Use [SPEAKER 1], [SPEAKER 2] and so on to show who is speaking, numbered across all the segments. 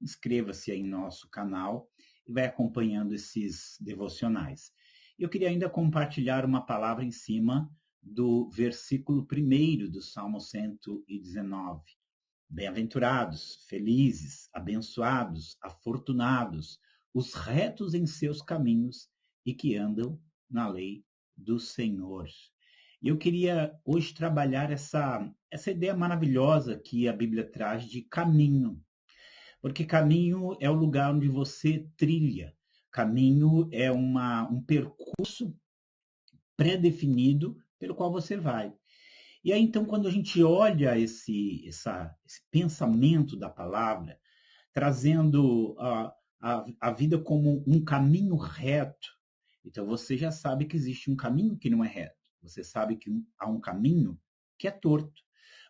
[SPEAKER 1] inscreva-se aí no nosso canal e vai acompanhando esses devocionais. Eu queria ainda compartilhar uma palavra em cima do versículo 1º do Salmo 119. Bem-aventurados, felizes, abençoados, afortunados, os retos em seus caminhos e que andam na lei do Senhor. E eu queria hoje trabalhar essa ideia maravilhosa que a Bíblia traz de caminho. Porque caminho é o lugar onde você trilha. Caminho é um percurso pré-definido pelo qual você vai. E aí, então, quando a gente olha esse pensamento da palavra, trazendo a vida como um caminho reto, então você já sabe que existe um caminho que não é reto. Você sabe que há um caminho que é torto.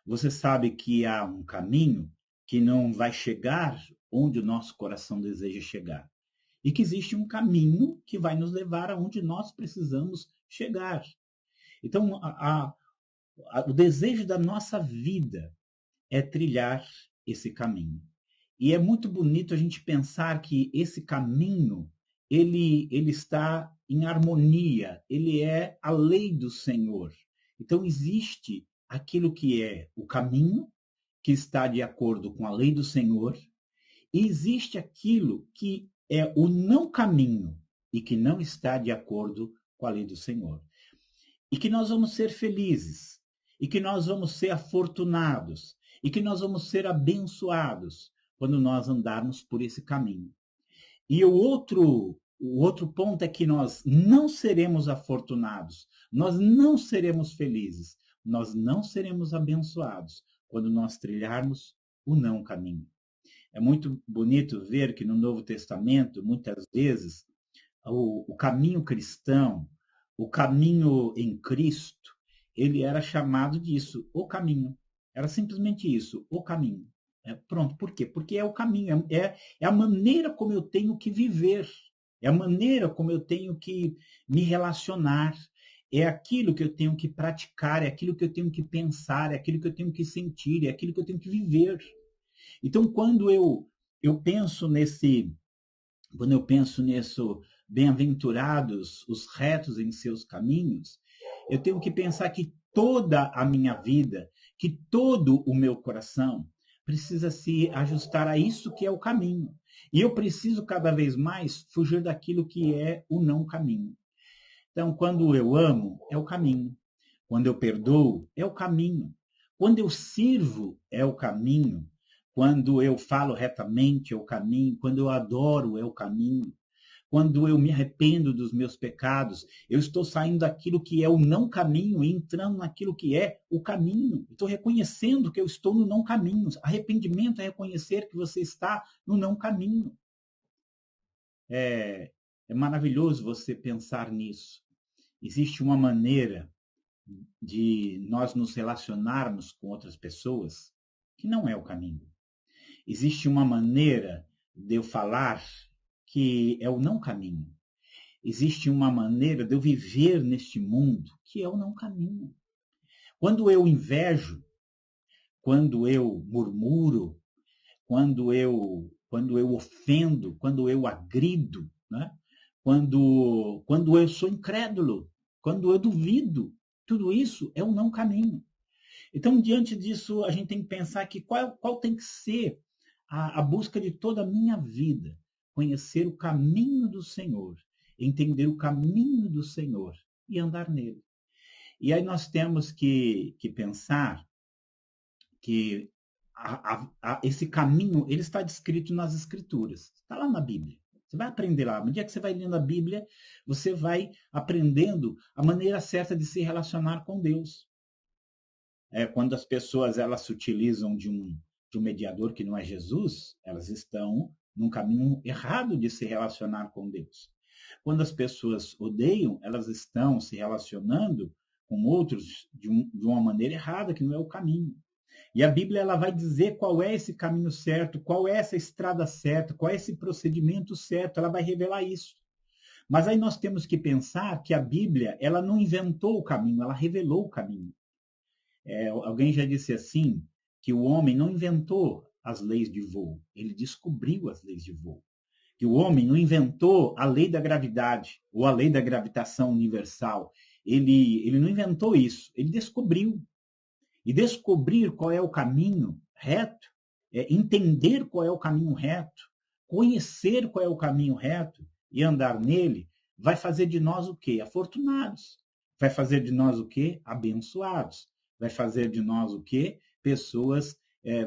[SPEAKER 1] Você sabe que há um caminho que não vai chegar onde o nosso coração deseja chegar. E que existe um caminho que vai nos levar aonde nós precisamos chegar. Então, o desejo da nossa vida é trilhar esse caminho. E é muito bonito a gente pensar que esse caminho, ele está em harmonia, ele é a lei do Senhor. Então, existe aquilo que é o caminho, que está de acordo com a lei do Senhor, e existe aquilo que é o não caminho e que não está de acordo com a lei do Senhor. E que nós vamos ser felizes, e que nós vamos ser afortunados, e que nós vamos ser abençoados quando nós andarmos por esse caminho. E o outro ponto é que nós não seremos afortunados, nós não seremos felizes, nós não seremos abençoados quando nós trilharmos o não caminho. É muito bonito ver que no Novo Testamento, muitas vezes, o caminho cristão, o caminho em Cristo, ele era chamado disso, o caminho. Era simplesmente isso, o caminho. Pronto, por quê? Porque é o caminho, é a maneira como eu tenho que viver, é a maneira como eu tenho que me relacionar, é aquilo que eu tenho que praticar, é aquilo que eu tenho que pensar, é aquilo que eu tenho que sentir, é aquilo que eu tenho que viver. Então, quando eu penso nisso, bem-aventurados os retos em seus caminhos, eu tenho que pensar que toda a minha vida, que todo o meu coração precisa se ajustar a isso que é o caminho. E eu preciso cada vez mais fugir daquilo que é o não caminho. Então, quando eu amo, é o caminho. Quando eu perdoo, é o caminho. Quando eu sirvo, é o caminho. Quando eu falo retamente, é o caminho. Quando eu adoro, é o caminho. Quando eu me arrependo dos meus pecados, eu estou saindo daquilo que é o não caminho e entrando naquilo que é o caminho. Estou reconhecendo que eu estou no não caminho. Arrependimento é reconhecer que você está no não caminho. É maravilhoso você pensar nisso. Existe uma maneira de nós nos relacionarmos com outras pessoas que não é o caminho. Existe uma maneira de eu falar que é o não caminho. Existe uma maneira de eu viver neste mundo que é o não caminho. Quando eu invejo, quando eu murmuro, quando eu ofendo, quando eu agrido, né? Quando eu sou incrédulo, quando eu duvido, tudo isso é um não caminho. Então, diante disso, a gente tem que pensar que qual tem que ser a busca de toda a minha vida. Conhecer o caminho do Senhor, entender o caminho do Senhor e andar nele. E aí nós temos que pensar que esse caminho ele está descrito nas Escrituras. Está lá na Bíblia. Você vai aprender lá. No dia que você vai lendo a Bíblia, você vai aprendendo a maneira certa de se relacionar com Deus. Quando as pessoas elas se utilizam de um mediador que não é Jesus, elas estão num caminho errado de se relacionar com Deus. Quando as pessoas odeiam, elas estão se relacionando com outros de uma maneira errada, que não é o caminho. E a Bíblia ela vai dizer qual é esse caminho certo, qual é essa estrada certa, qual é esse procedimento certo, ela vai revelar isso. Mas aí nós temos que pensar que a Bíblia ela não inventou o caminho, ela revelou o caminho. Alguém já disse assim, que o homem não inventou as leis de voo, ele descobriu as leis de voo. Que o homem não inventou a lei da gravidade ou a lei da gravitação universal. Ele não inventou isso, ele descobriu. E descobrir qual é o caminho reto, entender qual é o caminho reto, conhecer qual é o caminho reto e andar nele, vai fazer de nós o quê? Afortunados. Vai fazer de nós o quê? Abençoados. Vai fazer de nós o quê? Pessoas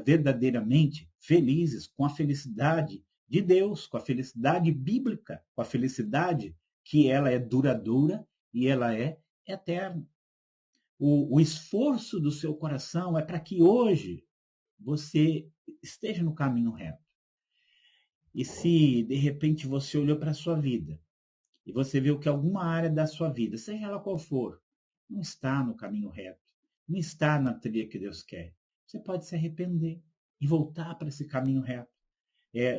[SPEAKER 1] verdadeiramente felizes, com a felicidade de Deus, com a felicidade bíblica, com a felicidade que ela é duradoura e ela é eterna. O esforço do seu coração é para que hoje você esteja no caminho reto. E se de repente você olhou para a sua vida e você viu que alguma área da sua vida, seja ela qual for, não está no caminho reto, não está na trilha que Deus quer, você pode se arrepender e voltar para esse caminho reto.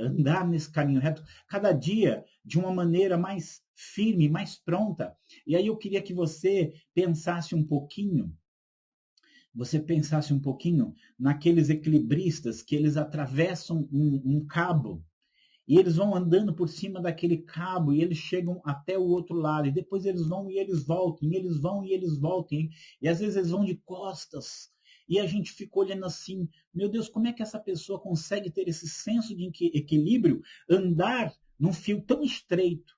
[SPEAKER 1] Andar nesse caminho reto, cada dia de uma maneira mais firme, mais pronta. E aí eu queria que você pensasse um pouquinho naqueles equilibristas que eles atravessam um cabo e eles vão andando por cima daquele cabo e eles chegam até o outro lado e depois eles vão e eles voltam, e eles vão e eles voltam, e às vezes eles vão de costas e a gente fica olhando assim, meu Deus, como é que essa pessoa consegue ter esse senso de equilíbrio, andar num fio tão estreito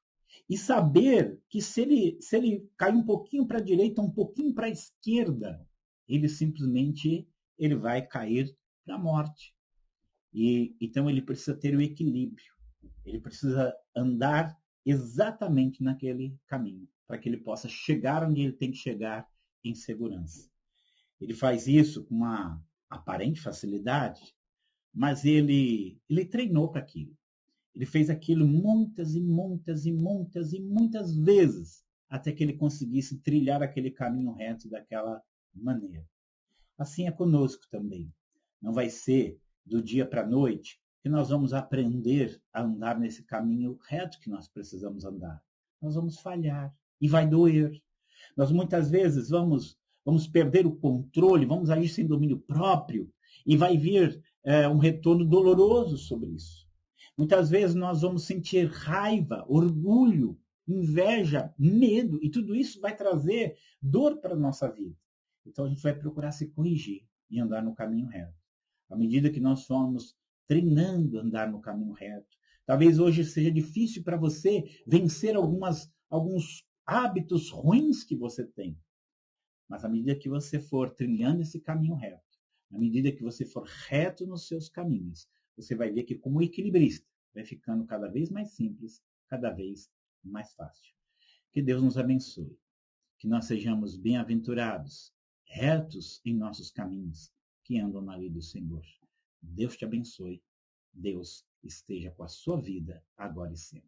[SPEAKER 1] e saber que se ele cair um pouquinho para a direita, um pouquinho para a esquerda, ele vai cair para a morte. E então ele precisa ter o equilíbrio. Ele precisa andar exatamente naquele caminho, para que ele possa chegar onde ele tem que chegar em segurança. Ele faz isso com uma aparente facilidade, mas ele treinou para aquilo. Ele fez aquilo muitas e muitas e muitas e muitas vezes, até que ele conseguisse trilhar aquele caminho reto daquela maneira. Assim é conosco também. Não vai ser do dia para a noite que nós vamos aprender a andar nesse caminho reto que nós precisamos andar. Nós vamos falhar e vai doer. Nós muitas vezes vamos perder o controle, vamos agir sem domínio próprio e vai vir um retorno doloroso sobre isso. Muitas vezes nós vamos sentir raiva, orgulho, inveja, medo e tudo isso vai trazer dor para a nossa vida. Então a gente vai procurar se corrigir e andar no caminho reto. À medida que nós formos treinando a andar no caminho reto, talvez hoje seja difícil para você vencer alguns hábitos ruins que você tem. Mas à medida que você for trilhando esse caminho reto, à medida que você for reto nos seus caminhos, você vai ver que como equilibrista vai ficando cada vez mais simples, cada vez mais fácil. Que Deus nos abençoe. Que nós sejamos bem-aventurados, retos em nossos caminhos, que andam na lei do Senhor. Deus te abençoe. Deus esteja com a sua vida agora e sempre.